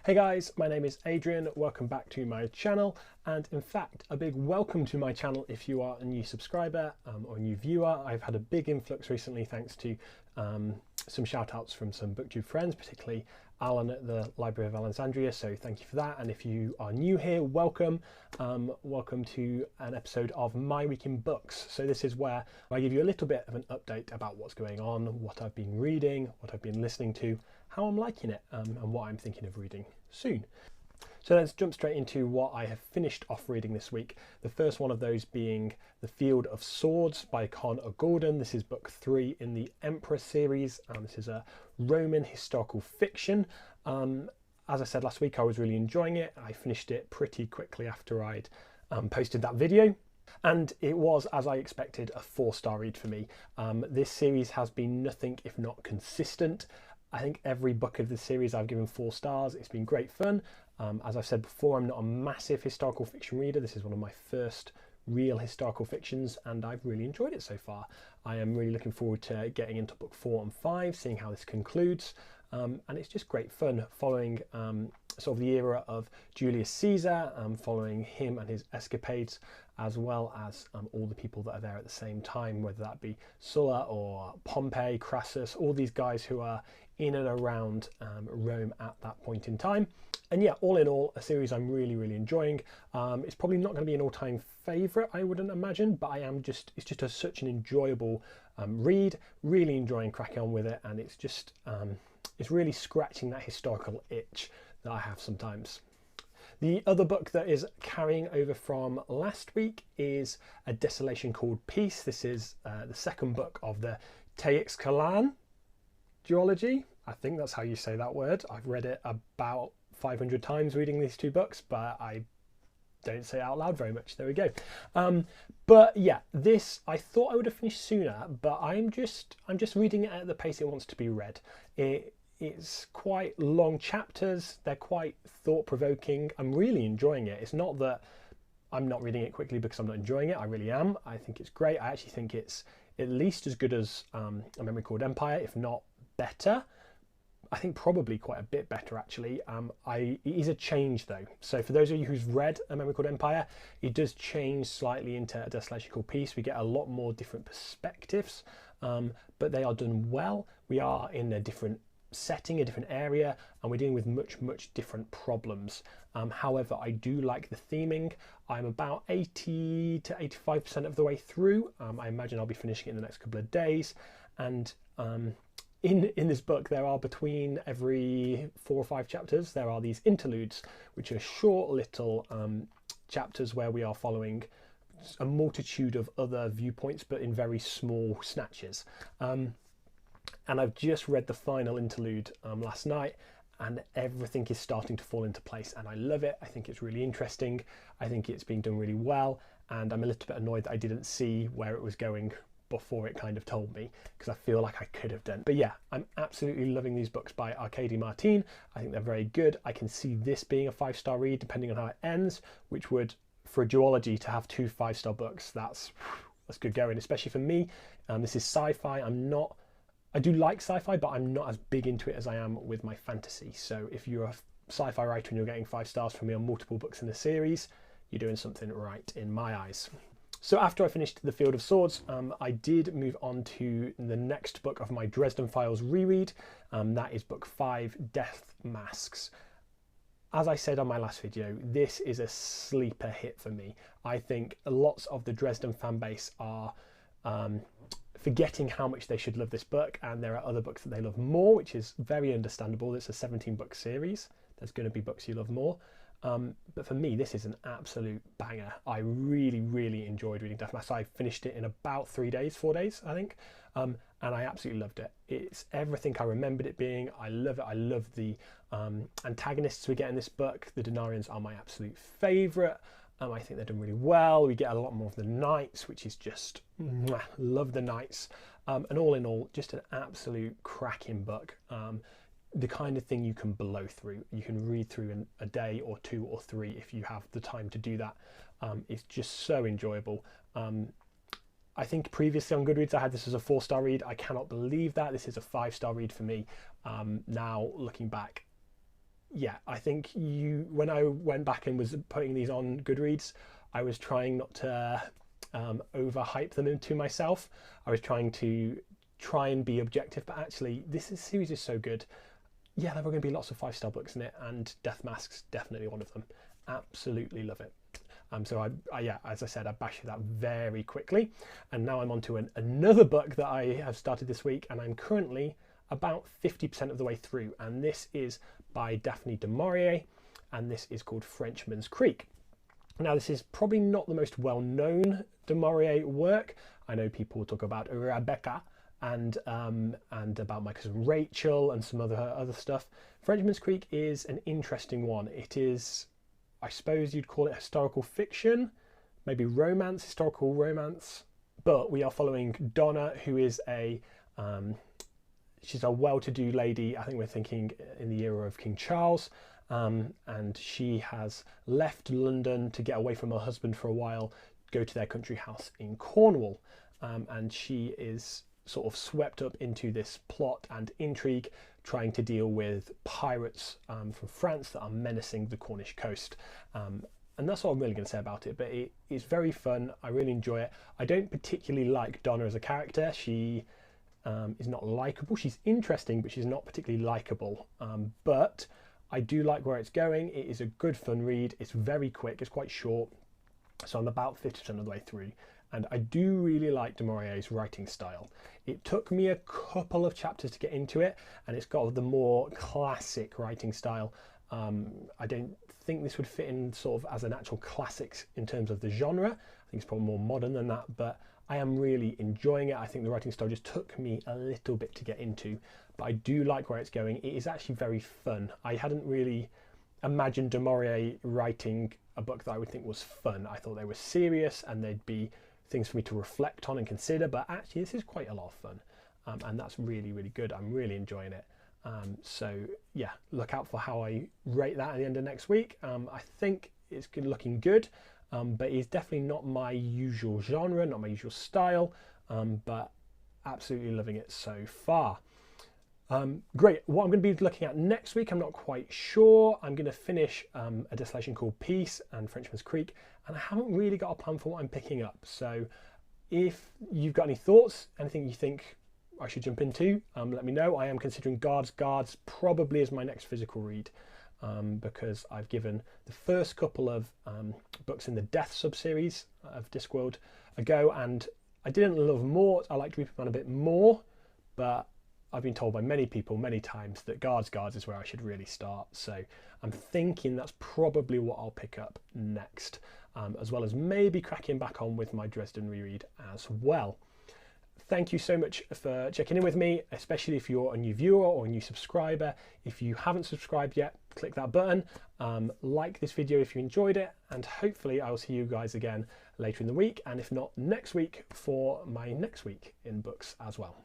Hey guys, my name is Adrian. Welcome back to my channel, and in fact a big welcome to my channel if you are a new subscriber or a new viewer. I've had a big influx recently thanks to some shout outs from some booktube friends, particularly Alan at the Library of Alexandria, so thank you for that. And if you are new here, welcome. Welcome to an episode of My Week in Books. So this is where I give you a little bit of an update about what's going on, what I've been reading, what I've been listening to, how I'm liking it, and what I'm thinking of reading soon. So let's jump straight into what I have finished off reading this week. The first one of those being The Field of Swords by Conor Gordon. This is book 3 in the Emperor series. This is a Roman historical fiction. As I said last week, I was really enjoying it. I finished it pretty quickly after I'd posted that video. And it was, as I expected, a 4-star read for me. This series has been nothing if not consistent. I think every book of the series I've given 4 stars. It's been great fun. As I've said before, I'm not a massive historical fiction reader. This is one of my first real historical fictions, and I've really enjoyed it so far. I am really looking forward to getting into book 4 and 5, seeing how this concludes. And it's just great fun following sort of the era of Julius Caesar, following him and his escapades, as well as all the people that are there at the same time, whether that be Sulla or Pompey, Crassus, all these guys who are in and around Rome at that point in time. And yeah, all in all, a series I'm really enjoying. It's probably not going to be an all-time favourite, I wouldn't imagine, but it's just such an enjoyable read, really enjoying cracking on with it, and it's just it's really scratching that historical itch that I have sometimes. The other book that is carrying over from last week is A Desolation Called Peace. This is the second book of the Teixcalaan duology. I think that's how you say that word. I've read it about 500 times reading these 2 books, but I don't say it out loud very much. There we go. But yeah, this I thought I would have finished sooner, but I'm just reading it at the pace it wants to be read. It's quite long chapters. They're quite thought-provoking. I'm really enjoying it. It's not that I'm not reading it quickly because I'm not enjoying it. I really am. I think it's great. I actually think it's at least as good as A Memory Called Empire, if not better. I think probably quite a bit better actually. It is a change though. So for those of you who've read A Memory Called Empire, it does change slightly into A Desolation Called Peace. We get a lot more different perspectives, but they are done well. We are in a different setting, a different area, and we're dealing with much different problems. However, I do like the theming. I'm about 80 to 85% of the way through. I imagine I'll be finishing it in the next couple of days, and in this book there are, between every 4 or 5 chapters, there are these interludes, which are short little chapters where we are following a multitude of other viewpoints but in very small snatches. And I've just read the final interlude last night, and everything is starting to fall into place, and I love it. I think it's really interesting. I think it's being done really well, and I'm a little bit annoyed that I didn't see where it was going before it kind of told me, because I feel like I could have done. But yeah, I'm absolutely loving these books by Arkady Martin. I think they're very good. I can see this being a 5-star read depending on how it ends, which would, for a duology to have 2 5-star books, that's good going, especially for me. This is sci-fi. I do like sci-fi, but I'm not as big into it as I am with my fantasy. So if you're a sci-fi writer and you're getting 5 stars from me on multiple books in the series, you're doing something right in my eyes. So after I finished The Field of Swords, I did move on to the next book of my Dresden Files reread. That is book 5, Death Masks. As I said on my last video, this is a sleeper hit for me. I think lots of the Dresden fan base are forgetting how much they should love this book, and there are other books that they love more, which is very understandable. It's a 17-book series. There's going to be books you love more. But for me, this is an absolute banger. I really enjoyed reading Death Masks. I finished it in about 4 days, I think. And I absolutely loved it. It's everything I remembered it being. I love it. I love the antagonists we get in this book. The Denarians are my absolute favourite. I think they're done really well. We get a lot more of the knights, which is just, love the knights. And all in all, just an absolute cracking book. The kind of thing you can blow through. You can read through in a day or 2 or 3 if you have the time to do that. It's just so enjoyable. I think previously on Goodreads I had this as a 4-star read. I cannot believe that. This is a 5-star read for me. Now looking back, yeah, I think when I went back and was putting these on Goodreads, I was trying not to overhype them into myself. I was trying and be objective, but actually this series is so good. Yeah, there are going to be lots of 5-star books in it, and Death Mask's definitely one of them. Absolutely love it. So yeah, as I said, I bashed that very quickly, and now I'm on to another book that I have started this week, and I'm currently about 50% of the way through, and this is by Daphne du Maurier, and this is called Frenchmans Creek. Now, this is probably not the most well-known du Maurier work. I know people talk about Rebecca and about my cousin Rachel and some other stuff. Frenchmans Creek is an interesting one. It is, I suppose you'd call it historical fiction, maybe romance, historical romance. But we are following Donna, who is she's a well-to-do lady. I think we're thinking in the era of King Charles. And she has left London to get away from her husband for a while, go to their country house in Cornwall. And she is sort of swept up into this plot and intrigue, trying to deal with pirates from France that are menacing the Cornish coast. And that's all I'm really going to say about it, but it is very fun. I really enjoy it. I don't particularly like Donna as a character. She is not likable. She's interesting, but she's not particularly likable. But I do like where it's going. It is a good fun read. It's very quick. It's quite short. So I'm about 50% of the way through. And I do really like du Maurier's writing style. It took me a couple of chapters to get into it, and it's got the more classic writing style. I don't think this would fit in sort of as an actual classics in terms of the genre. I think it's probably more modern than that, but I am really enjoying it. I think the writing style just took me a little bit to get into, but I do like where it's going. It is actually very fun. I hadn't really imagined du Maurier writing a book that I would think was fun. I thought they were serious and they'd be things for me to reflect on and consider, but actually this is quite a lot of fun, and that's really, really good. I'm really enjoying it. So yeah, look out for how I rate that at the end of next week. I think it's looking good, but it's definitely not my usual genre, not my usual style, but absolutely loving it so far. Great. What I'm going to be looking at next week, I'm not quite sure. I'm going to finish a distillation called Peace and Frenchman's Creek, and I haven't really got a plan for what I'm picking up. So if you've got any thoughts, anything you think I should jump into, let me know. I am considering Guards probably as my next physical read, because I've given the first couple of books in the Death sub-series of Discworld a go, and I didn't love more. I liked Reaper Man a bit more, but I've been told by many people many times that Guards is where I should really start. So I'm thinking that's probably what I'll pick up next, as well as maybe cracking back on with my Dresden reread as well. Thank you so much for checking in with me, especially if you're a new viewer or a new subscriber. If you haven't subscribed yet, click that button, like this video if you enjoyed it, and hopefully I'll see you guys again later in the week, and if not next week, for my next week in books as well.